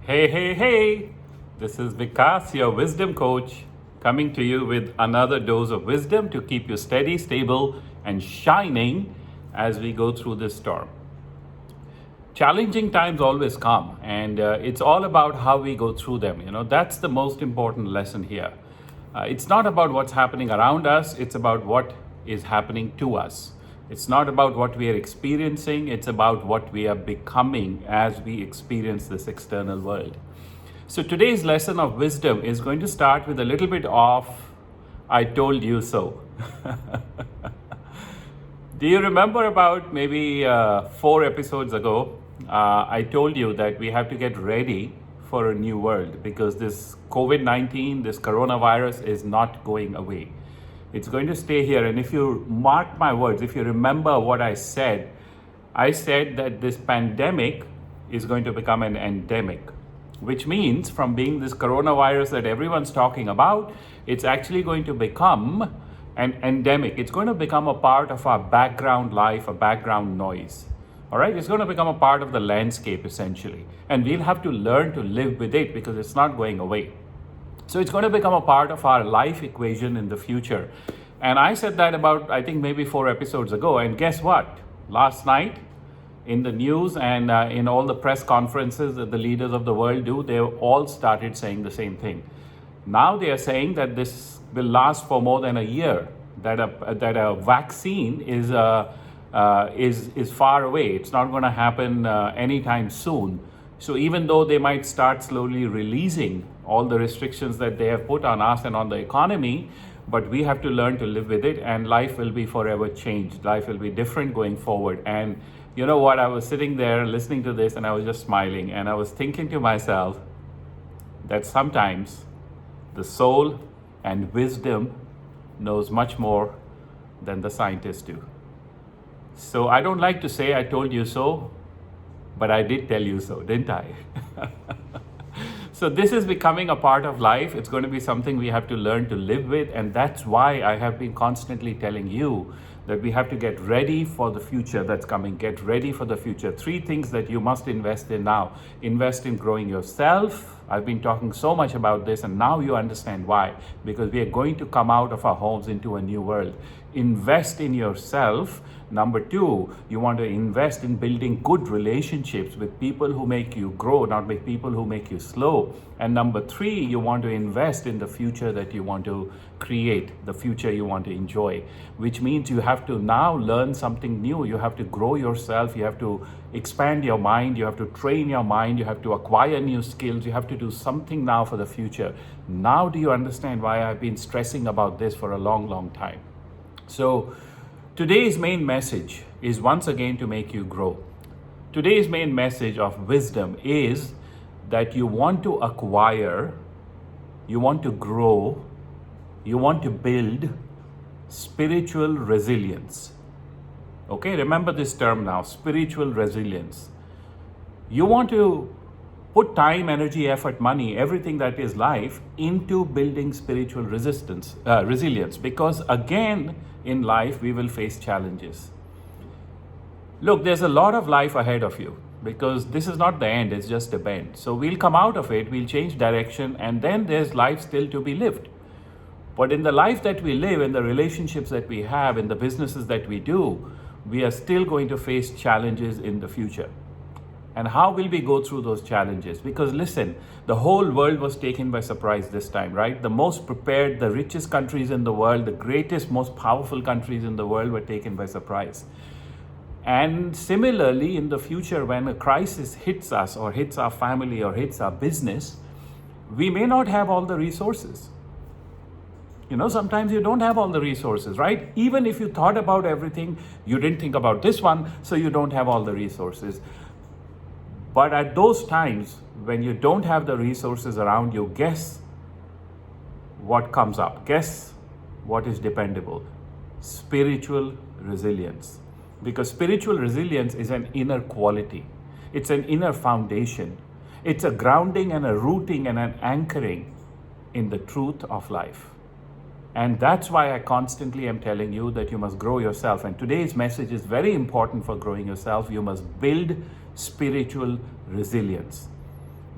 Hey, hey, hey! This is Vikas, your wisdom coach, coming to you with another dose of wisdom to keep you steady, stable, and shining as we go through this storm. Challenging times always come, and it's all about how we go through them. That's the most important lesson here. It's not about what's happening around us, it's about what is happening to us. It's not about what we are experiencing, it's about what we are becoming as we experience this external world. So today's lesson of wisdom is going to start with a little bit of I told you so. Do you remember about maybe 4 episodes ago, I told you that we have to get ready for a new world because this COVID-19, this coronavirus is not going away. It's going to stay here. And if you mark my words, if you remember what I said that this pandemic is going to become an endemic, which means from being this coronavirus that everyone's talking about, it's actually going to become an endemic. It's going to become a part of our background life, a background noise. All right, it's going to become a part of the landscape essentially. And we'll have to learn to live with it because it's not going away. So it's going to become a part of our life equation in the future. And I said that about, I think, maybe 4 episodes ago. And guess what? Last night, in the news and in all the press conferences that the leaders of the world do, they all started saying the same thing. Now they are saying that this will last for more than a year, that a vaccine is far away. It's not going to happen anytime soon. So even though they might start slowly releasing all the restrictions that they have put on us and on the economy, but we have to learn to live with it, and life will be forever changed. Life will be different going forward. And you know what? I was sitting there listening to this and I was just smiling, and I was thinking to myself that sometimes the soul and wisdom knows much more than the scientists do. So I don't like to say I told you so, but I did tell you so, didn't I? So this is becoming a part of life. It's going to be something we have to learn to live with. And that's why I have been constantly telling you that we have to get ready for the future that's coming. Get ready for the future. 3 things that you must invest in now. Invest in growing yourself. I've been talking so much about this, and now you understand why. Because we are going to come out of our homes into a new world. Invest in yourself. Number 2, you want to invest in building good relationships with people who make you grow, not with people who make you slow. And number 3, you want to invest in the future that you want to create, the future you want to enjoy, which means you have to now learn something new. You have to grow yourself. You have to expand your mind. You have to train your mind. You have to acquire new skills. You have to do something now for the future. Now do you understand why I've been stressing about this for a long, long time? So today's main message is once again to make you grow. Today's main message of wisdom is that you want to acquire, you want to grow, you want to build spiritual resilience. Okay, remember this term now, spiritual resilience. You want to put time, energy, effort, money, everything that is life into building spiritual resilience, because again, in life, we will face challenges. Look, there's a lot of life ahead of you because this is not the end, it's just a bend. So we'll come out of it, we'll change direction, and then there's life still to be lived. But in the life that we live, in the relationships that we have, in the businesses that we do, we are still going to face challenges in the future. And how will we go through those challenges? Because listen, the whole world was taken by surprise this time, right? The most prepared, the richest countries in the world, the greatest, most powerful countries in the world were taken by surprise. And similarly, in the future, when a crisis hits us or hits our family or hits our business, we may not have all the resources. Sometimes you don't have all the resources, right? Even if you thought about everything, you didn't think about this one, so you don't have all the resources. But at those times when you don't have the resources around you, guess what comes up? Guess what is dependable? Spiritual resilience. Because spiritual resilience is an inner quality. It's an inner foundation. It's a grounding and a rooting and an anchoring in the truth of life. And that's why I constantly am telling you that you must grow yourself. And today's message is very important for growing yourself. You must build spiritual resilience.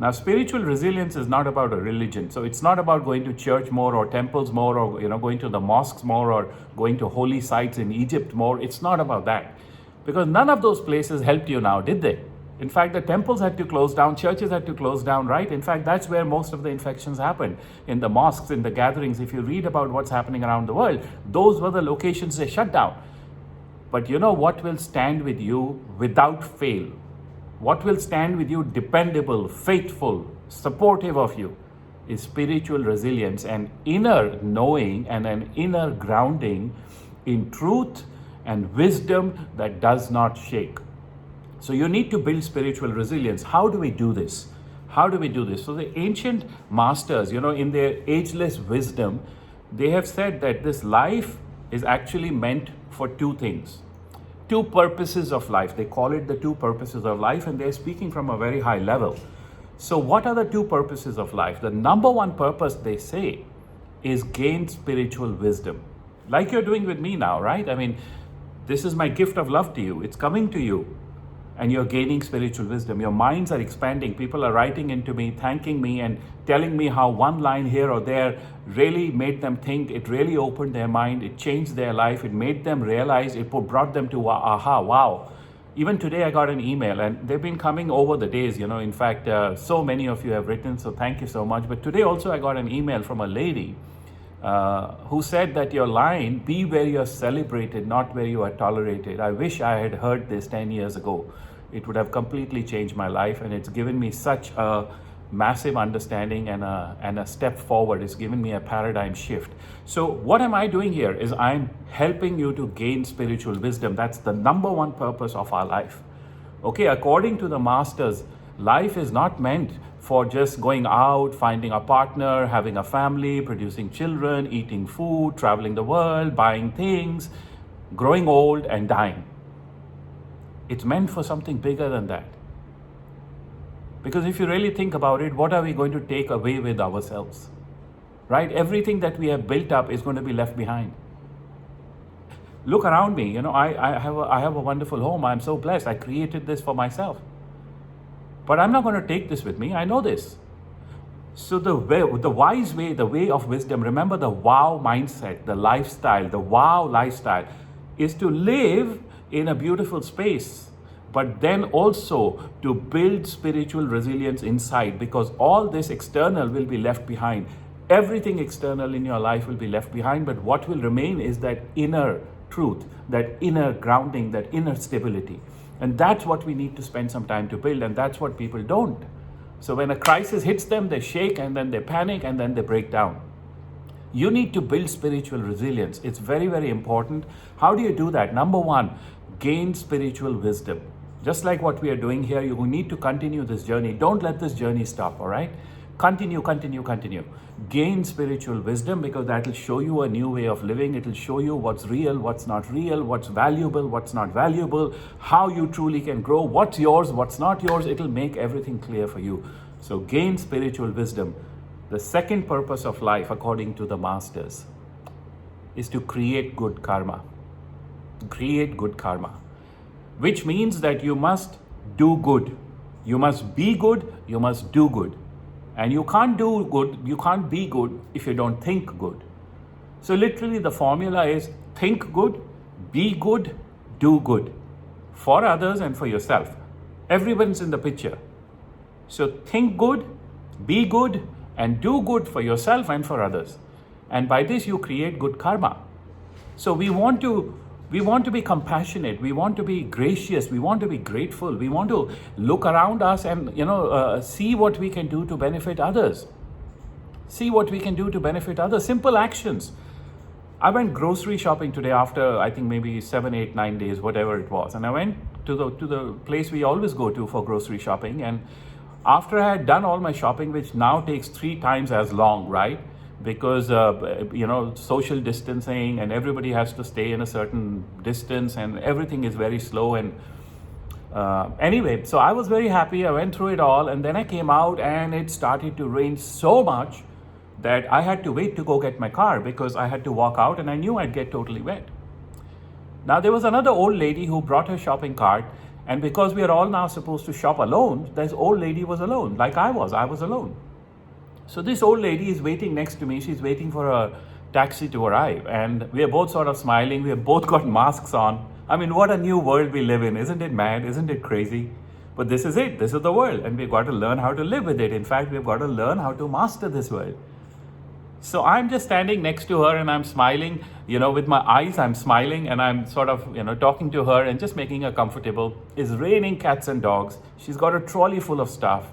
Now, spiritual resilience is not about a religion. So it's not about going to church more or temples more or going to the mosques more or going to holy sites in Egypt more. It's not about that. Because none of those places helped you now, did they? In fact, the temples had to close down, churches had to close down, right? In fact, that's where most of the infections happened. In the mosques, in the gatherings, if you read about what's happening around the world, those were the locations they shut down. But you know what will stand with you without fail? What will stand with you dependable, faithful, supportive of you is spiritual resilience and inner knowing and an inner grounding in truth and wisdom that does not shake. So you need to build spiritual resilience. How do we do this? How do we do this? So the ancient masters, in their ageless wisdom, they have said that this life is actually meant for two things. Two purposes of life. They call it the two purposes of life, and they're speaking from a very high level. So what are the two purposes of life? The number one purpose, they say, is gain spiritual wisdom. Like you're doing with me now, right? I mean, this is my gift of love to you. It's coming to you. And you're gaining spiritual wisdom. Your minds are expanding. People are writing into me, thanking me, and telling me how one line here or there really made them think. It really opened their mind. It changed their life. It made them realize. It brought them to aha, wow. Even today I got an email, and they've been coming over the days. In fact, so many of you have written, so thank you so much. But today also I got an email from a lady who said that your line, be where you're celebrated, not where you are tolerated. I wish I had heard this 10 years ago. It would have completely changed my life, and it's given me such a massive understanding and a step forward. It's given me a paradigm shift. So what am I doing here is I'm helping you to gain spiritual wisdom. That's the number one purpose of our life. Okay, according to the masters, life is not meant for just going out, finding a partner, having a family, producing children, eating food, traveling the world, buying things, growing old and dying. It's meant for something bigger than that. Because if you really think about it, what are we going to take away with ourselves? Right? Everything that we have built up is going to be left behind. Look around me. I have a wonderful home. I'm so blessed. I created this for myself. But I'm not going to take this with me. I know this. So the wise way, the way of wisdom, remember the wow mindset, the lifestyle, the wow lifestyle is to live in a beautiful space, but then also to build spiritual resilience inside, because all this external will be left behind. Everything external in your life will be left behind, but what will remain is that inner truth, that inner grounding, that inner stability. And that's what we need to spend some time to build, and that's what people don't. So when a crisis hits them, they shake, and then they panic, and then they break down. You need to build spiritual resilience. It's very, very important. How do you do that? Number one, gain spiritual wisdom. Just like what we are doing here, you need to continue this journey. Don't let this journey stop, all right? Continue. Gain spiritual wisdom, because that will show you a new way of living. It will show you what's real, what's not real, what's valuable, what's not valuable, how you truly can grow, what's yours, what's not yours. It will make everything clear for you. So gain spiritual wisdom. The second purpose of life, according to the masters, is to create good karma. Create good karma, which means that you must do good. You must be good, you must do good. And you can't do good, you can't be good if you don't think good. So literally the formula is think good, be good, do good. For others and for yourself. Everyone's in the picture. So think good, be good, and do good for yourself and for others. And by this you create good karma. So we want to be compassionate, we want to be gracious, we want to be grateful, we want to look around us and see what we can do to benefit others. Simple actions. I went grocery shopping today after I think maybe 7, 8, 9 days, whatever it was. And I went to the place we always go to for grocery shopping. And after I had done all my shopping, which now takes 3 times as long, right? Because social distancing and everybody has to stay in a certain distance and everything is very slow. And anyway, so I was very happy. I went through it all, and then I came out and it started to rain so much that I had to wait to go get my car because I had to walk out and I knew I'd get totally wet. Now there was another old lady who brought her shopping cart, And because we are all now supposed to shop alone, this old lady was alone, like I was alone. So this old lady is waiting next to me. She's waiting for a taxi to arrive. And we are both sort of smiling. We have both got masks on. I mean, what a new world we live in. Isn't it mad? Isn't it crazy? But this is it. This is the world. And we've got to learn how to live with it. In fact, we've got to learn how to master this world. So I'm just standing next to her and I'm smiling, with my eyes, I'm smiling and I'm sort of, talking to her and just making her comfortable. It's raining cats and dogs. She's got a trolley full of stuff.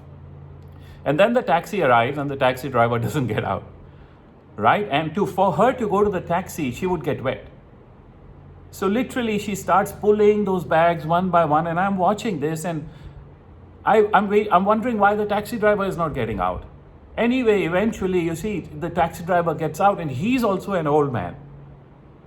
And then the taxi arrives and the taxi driver doesn't get out, right? And for her to go to the taxi, she would get wet. So literally she starts pulling those bags one by one and I'm watching this and I'm wondering why the taxi driver is not getting out. Anyway, eventually, you see, the taxi driver gets out and he's also an old man.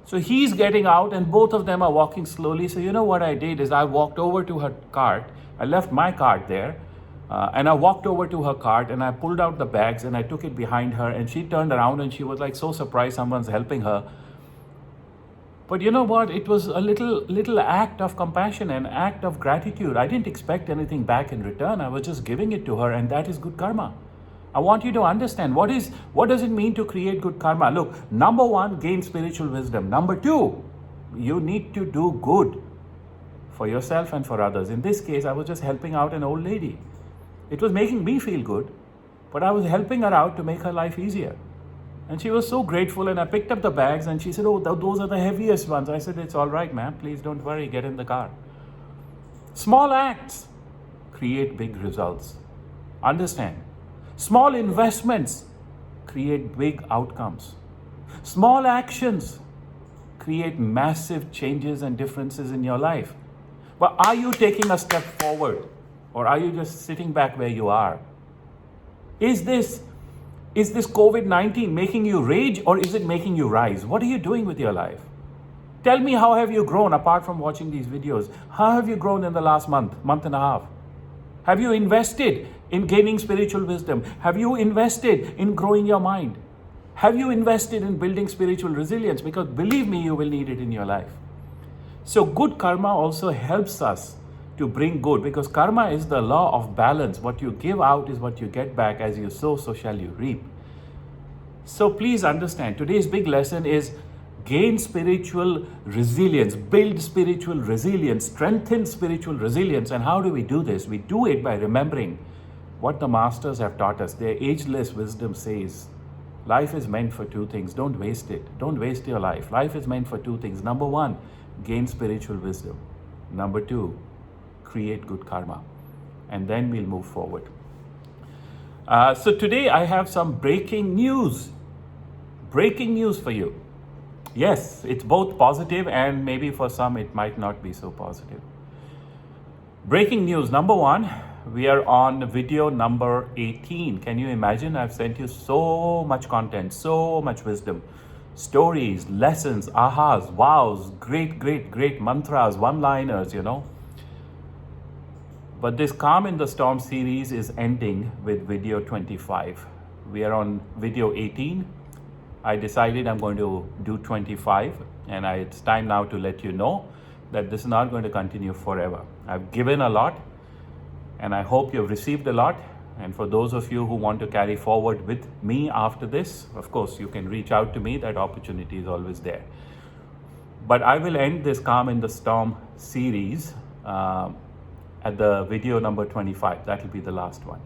So he's getting out and both of them are walking slowly. So what I did is I walked over to her cart. I left my cart there and I walked over to her cart and I pulled out the bags and I took it behind her and she turned around and she was like so surprised someone's helping her. But you know what? It was a little act of compassion, an act of gratitude. I didn't expect anything back in return. I was just giving it to her and that is good karma. I want you to understand what does it mean to create good karma? Look, number one, gain spiritual wisdom. Number two, you need to do good for yourself and for others. In this case, I was just helping out an old lady. It was making me feel good, but I was helping her out to make her life easier. And she was so grateful and I picked up the bags and she said, oh, those are the heaviest ones. I said, it's all right, ma'am. Please don't worry. Get in the car. Small acts create big results. Understand? Small investments create big outcomes. Small actions create massive changes and differences in your life. But are you taking a step forward or are you just sitting back where you are? Is this COVID-19 making you rage or is it making you rise? What are you doing with your life? Tell me, how have you grown apart from watching these videos? How have you grown in the last month and a half? Have you invested in gaining spiritual wisdom? Have you invested in growing your mind? Have you invested in building spiritual resilience? Because believe me, you will need it in your life. So good karma also helps us to bring good, because karma is the law of balance. What you give out is what you get back. As you sow, so shall you reap. So please understand, today's big lesson is gain spiritual resilience, build spiritual resilience, strengthen spiritual resilience. And how do we do this? We do it by remembering what the masters have taught us. Their ageless wisdom says, life is meant for two things. Don't waste it. Don't waste your life. Life is meant for two things. Number one, gain spiritual wisdom. Number two, create good karma. And then we'll move forward. So today I have some breaking news. Breaking news for you. Yes, it's both positive and maybe for some it might not be so positive. Breaking news number one, we are on video number 18. Can you imagine? I've sent you so much content, so much wisdom, stories, lessons, ahas, wows, great mantras, one-liners, But this Calm in the Storm series is ending with video 25. We are on video 18. I decided I'm going to do 25 and it's time now to let you know that this is not going to continue forever. I've given a lot and I hope you've received a lot. And for those of you who want to carry forward with me after this, of course, you can reach out to me. That opportunity is always there. But I will end this Calm in the Storm series at the video number 25. That will be the last one.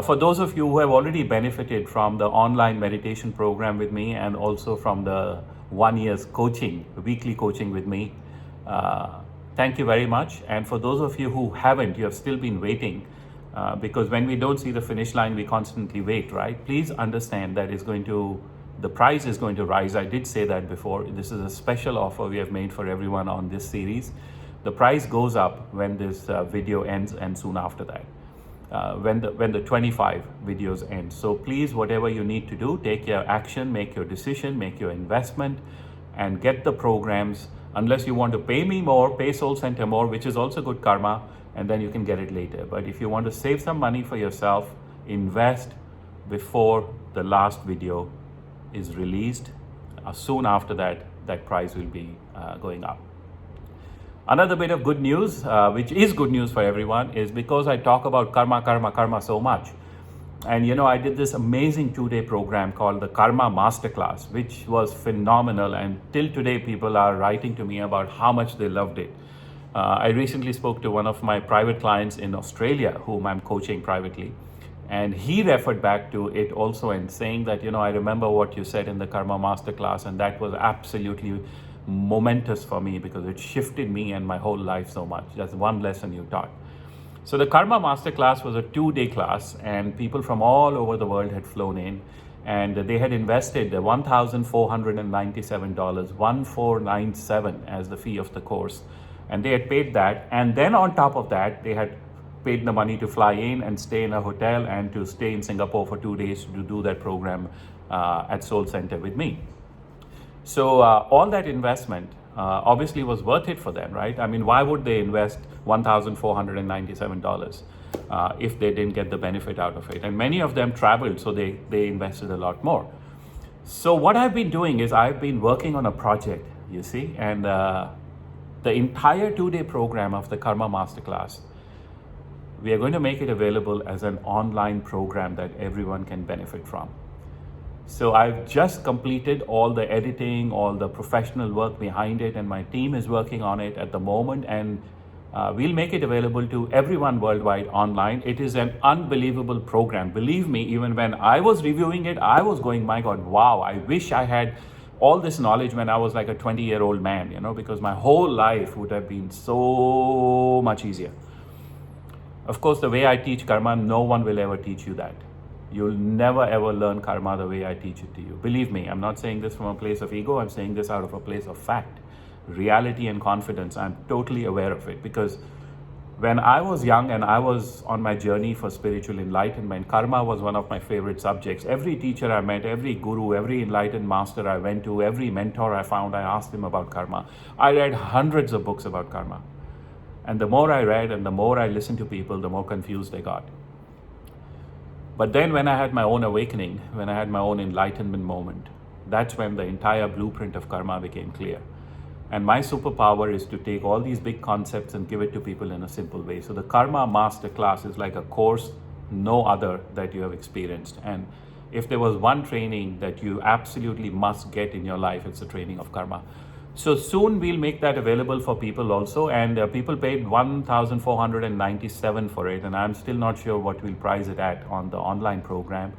For those of you who have already benefited from the online meditation program with me and also from the 1 year's coaching, weekly coaching with me, thank you very much. And for those of you who haven't, you have still been waiting, because when we don't see the finish line, we constantly wait, right? Please understand that the price is going to rise. I did say that before. This is a special offer we have made for everyone on this series. The price goes up when this video ends and soon after that. When the 25 videos end. So please, whatever you need to do, take your action, make your decision, make your investment, and get the programs. Unless you want to pay me more, pay SoulCentre more, which is also good karma, and then you can get it later. But if you want to save some money for yourself, invest before the last video is released. Soon after that, that price will be going up. Another bit of good news, which is good news for everyone, is because I talk about karma so much. And I did this amazing 2-day program called the Karma Masterclass, which was phenomenal. And till today, people are writing to me about how much they loved it. I recently spoke to one of my private clients in Australia, whom I'm coaching privately. And he referred back to it also and saying that, I remember what you said in the Karma Masterclass, and that was absolutely momentous for me because it shifted me and my whole life so much. That's one lesson you taught. So the Karma Masterclass was a 2-day class, and people from all over the world had flown in, and they had invested $1,497, 1,497 as the fee of the course. And they had paid that. And then on top of that, they had paid the money to fly in and stay in a hotel and to stay in Singapore for 2 days to do that program at SoulCentre with me. So all that investment obviously was worth it for them, right? I mean, why would they invest $1,497 if they didn't get the benefit out of it? And many of them traveled, so they invested a lot more. So what I've been doing is I've been working on a project, you see, and the entire 2-day program of the Karma Masterclass, we are going to make it available as an online program that everyone can benefit from. So I've just completed all the editing, all the professional work behind it, and my team is working on it at the moment, and we'll make it available to everyone worldwide online. It is an unbelievable program. Believe me, even when I was reviewing it, I was going, my God, wow, I wish I had all this knowledge when I was like a 20-year-old man, because my whole life would have been so much easier. Of course, the way I teach karma, no one will ever teach you that. You'll never ever learn karma the way I teach it to you. Believe me, I'm not saying this from a place of ego, I'm saying this out of a place of fact, reality and confidence. I'm totally aware of it because when I was young and I was on my journey for spiritual enlightenment, karma was one of my favorite subjects. Every teacher I met, every guru, every enlightened master I went to, every mentor I found, I asked him about karma. I read hundreds of books about karma. And the more I read and the more I listened to people, the more confused I got. But then when I had my own awakening, when I had my own enlightenment moment, that's when the entire blueprint of karma became clear. And my superpower is to take all these big concepts and give it to people in a simple way. So the Karma Masterclass is like a course no other that you have experienced. And if there was one training that you absolutely must get in your life, it's the training of karma. So soon we'll make that available for people also, and people paid $1,497 for it, and I'm still not sure what we'll price it at on the online program,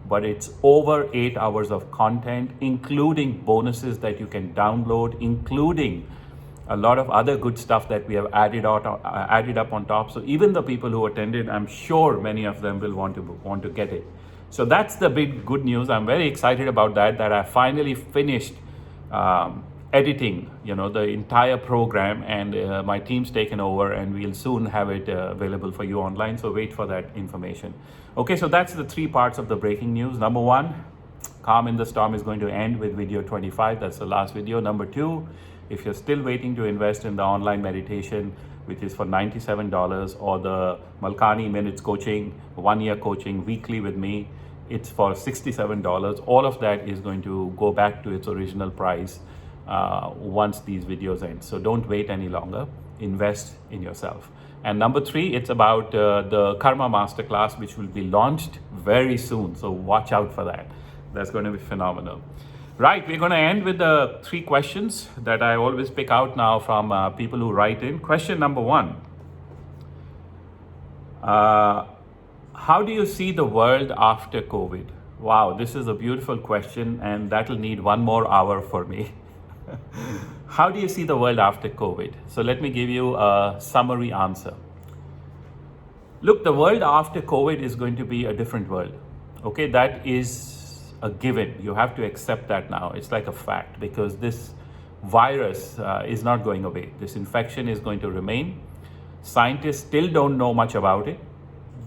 but it's over 8 hours of content, including bonuses that you can download, including a lot of other good stuff that we have added up on top. So even the people who attended, I'm sure many of them will want to get it. So that's the big good news. I'm very excited about that I finally finished editing, the entire program, and my team's taken over, and we'll soon have it available for you online. So wait for that information. Okay, so that's the 3 parts of the breaking news. Number 1, Calm in the Storm is going to end with video 25. That's the last video. Number 2, if you're still waiting to invest in the online meditation, which is for $97, or the Malkani Minutes coaching, 1-year coaching weekly with me, it's for $67. All of that is going to go back to its original price once these videos end. So don't wait any longer. Invest in yourself. And number 3, it's about the Karma Masterclass, which will be launched very soon. So watch out for that. That's going to be phenomenal. Right, we're going to end with the 3 questions that I always pick out now from people who write in. Question number 1. How do you see the world after COVID? Wow, this is a beautiful question, and that'll need 1 more hour for me. How do you see the world after COVID? So let me give you a summary answer. Look, the world after COVID is going to be a different world. Okay, that is a given. You have to accept that now. It's like a fact, because this virus is not going away. This infection is going to remain. Scientists still don't know much about it.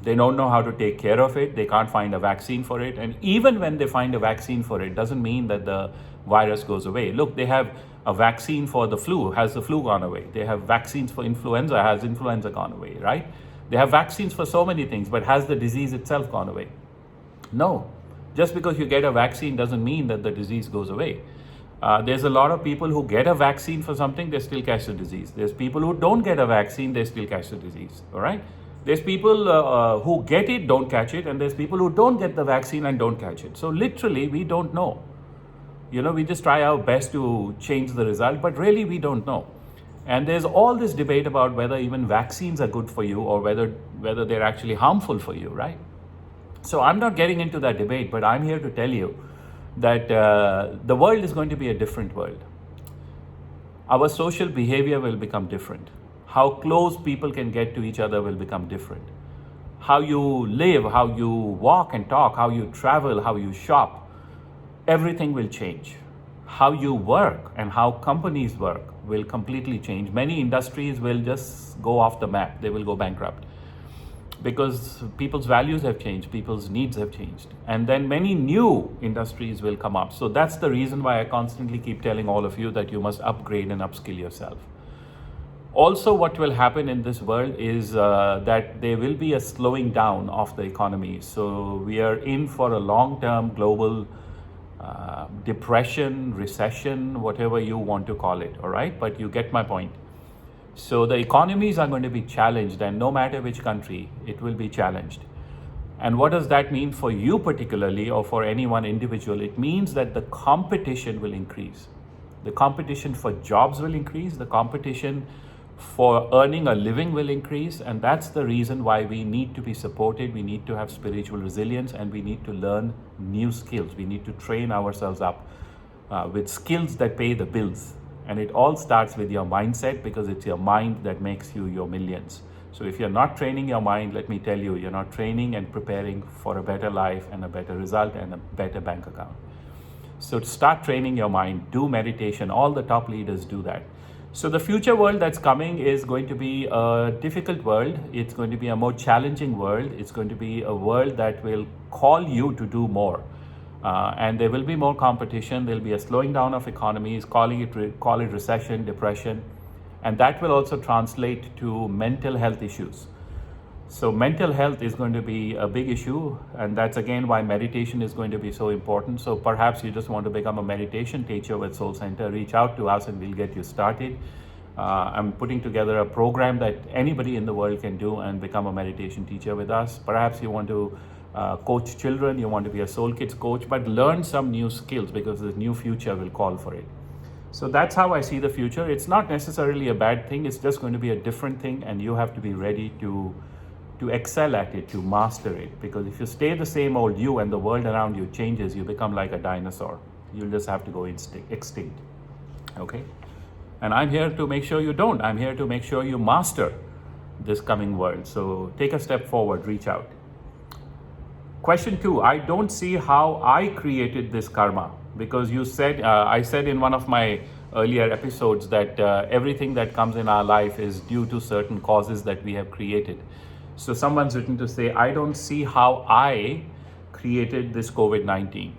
They don't know how to take care of it. They can't find a vaccine for it. And even when they find a vaccine for it, doesn't mean that the virus goes away. Look, they have a vaccine for the flu. Has the flu gone away? They have vaccines for influenza. Has influenza gone away, right? They have vaccines for so many things, but has the disease itself gone away? No. Just because you get a vaccine doesn't mean that the disease goes away. There's a lot of people who get a vaccine for something, they still catch the disease. There's people who don't get a vaccine, they still catch the disease. All right. There's people who get it, don't catch it, and there's people who don't get the vaccine and don't catch it. So literally, we don't know. We just try our best to change the result, but really we don't know. And there's all this debate about whether even vaccines are good for you or whether they're actually harmful for you, right? So I'm not getting into that debate, but I'm here to tell you that the world is going to be a different world. Our social behavior will become different. How close people can get to each other will become different. How you live, how you walk and talk, how you travel, how you shop, everything will change. How you work and how companies work will completely change. Many industries will just go off the map. They will go bankrupt because people's values have changed, people's needs have changed. And then many new industries will come up. So that's the reason why I constantly keep telling all of you that you must upgrade and upskill yourself. Also, what will happen in this world is that there will be a slowing down of the economy. So we are in for a long-term global depression, recession, whatever you want to call it, all right? But you get my point. So the economies are going to be challenged, and no matter which country, it will be challenged. And what does that mean for you particularly, or for any one individual? It means that the competition will increase. The competition for jobs will increase. The competition for earning a living will increase. And that's the reason why we need to be supported. We need to have spiritual resilience, and we need to learn new skills. We need to train ourselves up with skills that pay the bills. And it all starts with your mindset, because it's your mind that makes you your millions. So if you're not training your mind, let me tell you, you're not training and preparing for a better life and a better result and a better bank account. So start training your mind, do meditation. All the top leaders do that. So the future world that's coming is going to be a difficult world. It's going to be a more challenging world. It's going to be a world that will call you to do more. And there will be more competition. There'll be a slowing down of economies, call it recession, depression. And that will also translate to mental health issues. So mental health is going to be a big issue. And that's again why meditation is going to be so important. So perhaps you just want to become a meditation teacher with SoulCentre, reach out to us and we'll get you started. I'm putting together a program that anybody in the world can do and become a meditation teacher with us. Perhaps you want to coach children, you want to be a SoulKids coach, but learn some new skills, because the new future will call for it. So that's how I see the future. It's not necessarily a bad thing. It's just going to be a different thing, and you have to be ready to excel at it, to master it. Because if you stay the same old you and the world around you changes, you become like a dinosaur. You'll just have to go extinct. Okay? And I'm here to make sure you don't. I'm here to make sure you master this coming world. So take a step forward, reach out. Question 2, I don't see how I created this karma, because you said, I said in one of my earlier episodes that everything that comes in our life is due to certain causes that we have created. So someone's written to say, I don't see how I created this COVID-19.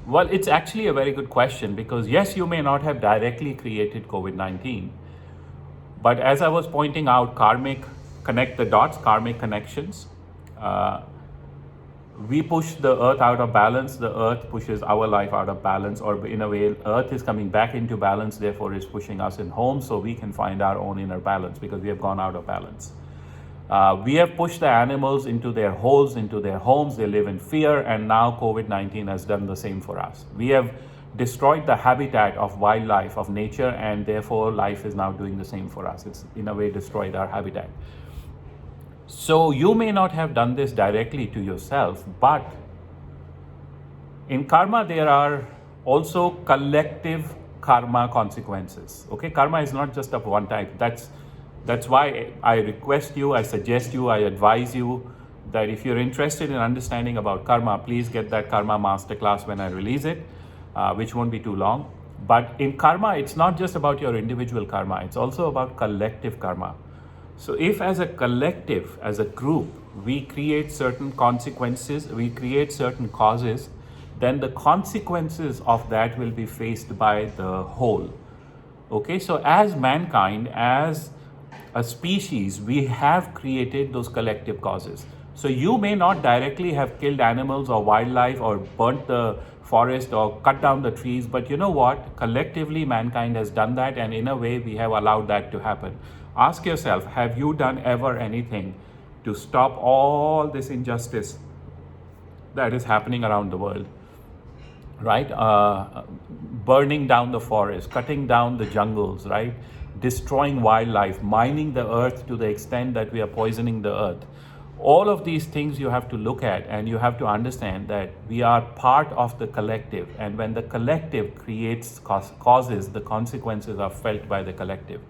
Well, it's actually a very good question, because yes, you may not have directly created COVID-19, but as I was pointing out, connect the dots, karmic connections. We push the earth out of balance, the earth pushes our life out of balance, or in a way, earth is coming back into balance, therefore is pushing us in home so we can find our own inner balance, because we have gone out of balance. We have pushed the animals into their holes, into their homes, they live in fear, and now COVID-19 has done the same for us. We have destroyed the habitat of wildlife, of nature, and therefore life is now doing the same for us. It's in a way destroyed our habitat. So you may not have done this directly to yourself, but in karma there are also collective karma consequences. Okay, karma is not just of one type. That's why I request you, I suggest you, I advise you that if you're interested in understanding about karma, please get that karma masterclass when I release it, which won't be too long. But in karma, it's not just about your individual karma, it's also about collective karma. So if as a collective, as a group, we create certain consequences, we create certain causes, then the consequences of that will be faced by the whole. Okay, so as mankind, as a species, we have created those collective causes. So you may not directly have killed animals or wildlife or burnt the forest or cut down the trees. But you know what? Collectively, mankind has done that, and in a way, we have allowed that to happen. Ask yourself, have you done ever anything to stop all this injustice that is happening around the world? Right? Burning down the forest, cutting down the jungles, right? Destroying wildlife, mining the earth to the extent that we are poisoning the earth. All of these things you have to look at, and you have to understand that we are part of the collective, and when the collective creates causes, the consequences are felt by the collective.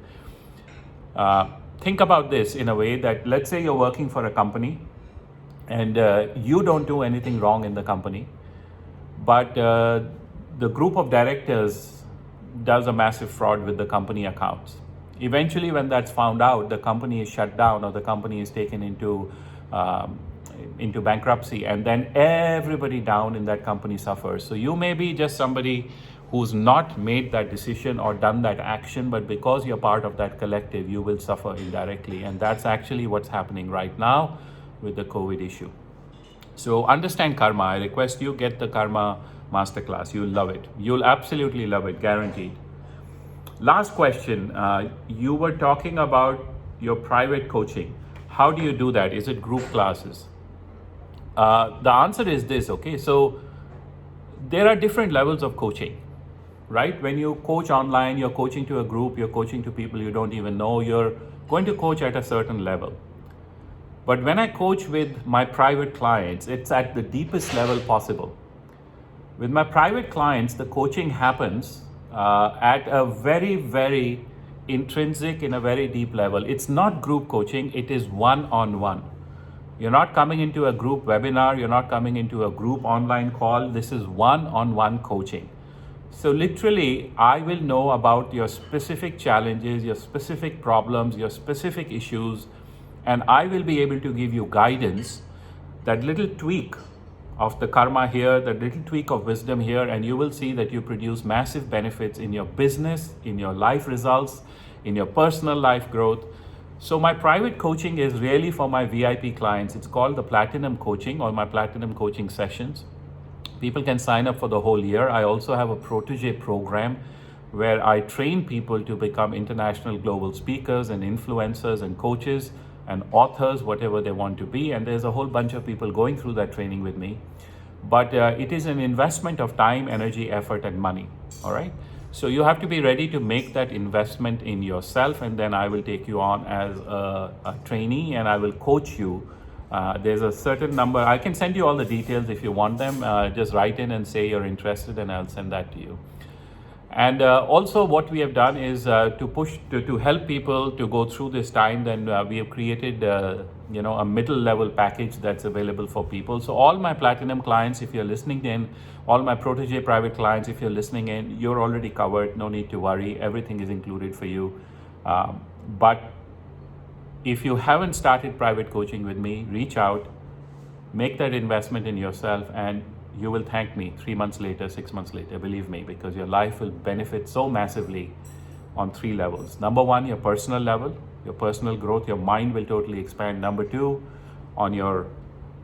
Think about this in a way that, let's say you're working for a company and you don't do anything wrong in the company, but the group of directors does a massive fraud with the company accounts. Eventually, when that's found out, the company is shut down or the company is taken into bankruptcy, and then everybody down in that company suffers. So you may be just somebody who's not made that decision or done that action, but because you're part of that collective, you will suffer indirectly. And that's actually what's happening right now with the COVID issue. So understand karma. I request you get the karma masterclass. You'll love it. You'll absolutely love it, guaranteed. Last question. You were talking about your private coaching. How do you do that? Is it group classes? The answer is this, okay? So there are different levels of coaching, right? When you coach online, you're coaching to a group, you're coaching to people you don't even know, you're going to coach at a certain level. But when I coach with my private clients, it's at the deepest level possible. With my private clients, the coaching happens at a very, very intrinsic, in a very deep level. It's not group coaching, it is one-on-one. You're not coming into a group webinar, you're not coming into a group online call. This is one-on-one coaching. So literally, I will know about your specific challenges, your specific problems, your specific issues, and I will be able to give you guidance, that little tweak of the karma here, that little tweak of wisdom here, and you will see that you produce massive benefits in your business, in your life results, in your personal life growth. So my private coaching is really for my VIP clients. It's called the Platinum Coaching, or my Platinum Coaching Sessions. People can sign up for the whole year. I also have a protege program where I train people to become international global speakers and influencers and coaches and authors, whatever they want to be. And there's a whole bunch of people going through that training with me. But it is an investment of time, energy, effort, and money. All right. So you have to be ready to make that investment in yourself, and then I will take you on as a trainee and I will coach you. There's a certain number. I can send you all the details if you want them. Just write in and say you're interested, and I'll send that to you. And also what we have done is to help people to go through this time. Then we have created a middle level package that's available for people. So all my platinum clients, if you're listening in, all my protege private clients, if you're listening in, you're already covered. No need to worry. Everything is included for you. But if you haven't started private coaching with me, reach out, make that investment in yourself, and you will thank me 3 months later, 6 months later, believe me, because your life will benefit so massively on 3 levels. Number 1, your personal level, your personal growth, your mind will totally expand. Number 2, on your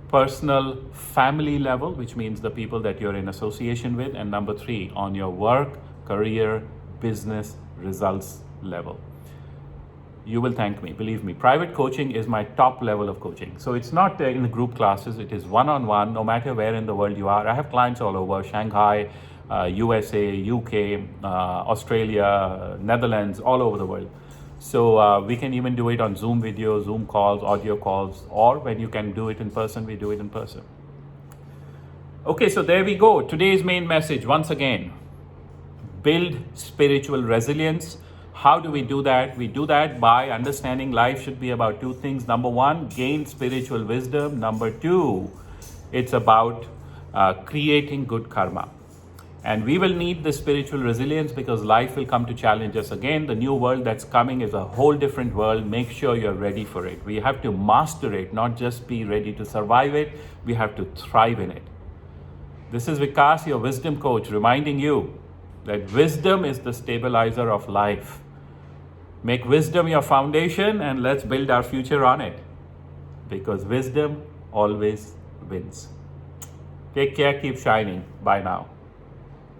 personal family level, which means the people that you're in association with. And number 3, on your work, career, business, results level. You will thank me, believe me. Private coaching is my top level of coaching. So it's not in the group classes, it is one-on-one, no matter where in the world you are. I have clients all over, Shanghai, USA, UK, Australia, Netherlands, all over the world. So we can even do it on Zoom video, Zoom calls, audio calls, or when you can do it in person, we do it in person. Okay, so there we go. Today's main message, once again, build spiritual resilience. How do we do that? We do that by understanding life should be about 2 things. Number 1, gain spiritual wisdom. Number 2, it's about creating good karma. And we will need the spiritual resilience because life will come to challenge us again. The new world that's coming is a whole different world. Make sure you're ready for it. We have to master it, not just be ready to survive it. We have to thrive in it. This is Vikas, your wisdom coach, reminding you that wisdom is the stabilizer of life. Make wisdom your foundation and let's build our future on it. Because wisdom always wins. Take care, keep shining. Bye now.